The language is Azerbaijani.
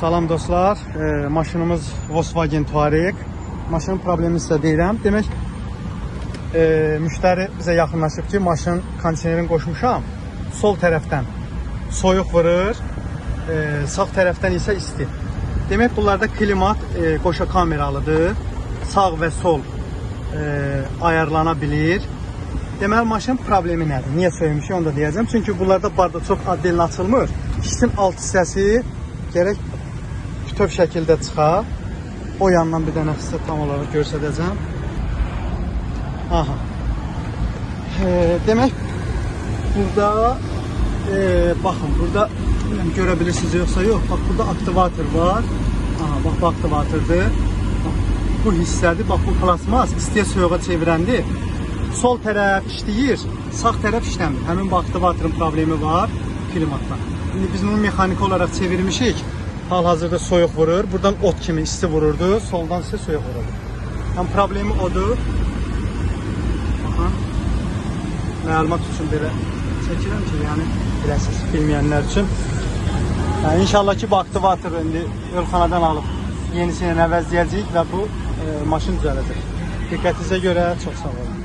Salam dostlar, maşınımız Volkswagen Touareg. Maşının problemini sizə deyirəm. Demək, müştəri bizə yaxınlaşıb ki, maşın kondisionerini qoşmuşam. Sol tərəfdən soyuq vurur, sağ tərəfdən isə isti. Demək, bunlarda klimat qoşa kameralıdır. Sağ və sol ayarlana bilir. Deməli, maşın problemi nədir? Niyə söymüşük, onu da deyəcəm. Çünki bunlarda barda çox addelin açılmır. İşin alt hissəsi gərək bütöv şəkildə çıxar. O yandan bir dənə sizə tam olaraq göstərəcəm. Aha. Demək, burada baxın, burada görə bilirsiniz yoxsa yox. Bax, burada aktivator var. Aha, bax, bu aktivatordur. Bu hissədir. Bax, bu plasmas istiyə soyuğa çevirəndir. Sol tərəf işləyir, sağ tərəf işləmir. Həmin bu aktivatorun problemi var klimatla. İndi biz bunu mexaniki olaraq çevirmişik. Hal-hazırda soyuq vurur. Buradan ot kimi isti vururdu. Soldan isə soyuq vururdu. Yəni problemi odur. Aha. Məlumat üçün belə çəkirəm ki, yəni biləsiniz, bilməyənlər üçün. Yəni inşallah ki, bu aktivatoru indi ölxanadan alıb yenisini əvəzləyəcəyik və bu maşın düzələcək. Diqqətinizə görə çox sağ olun.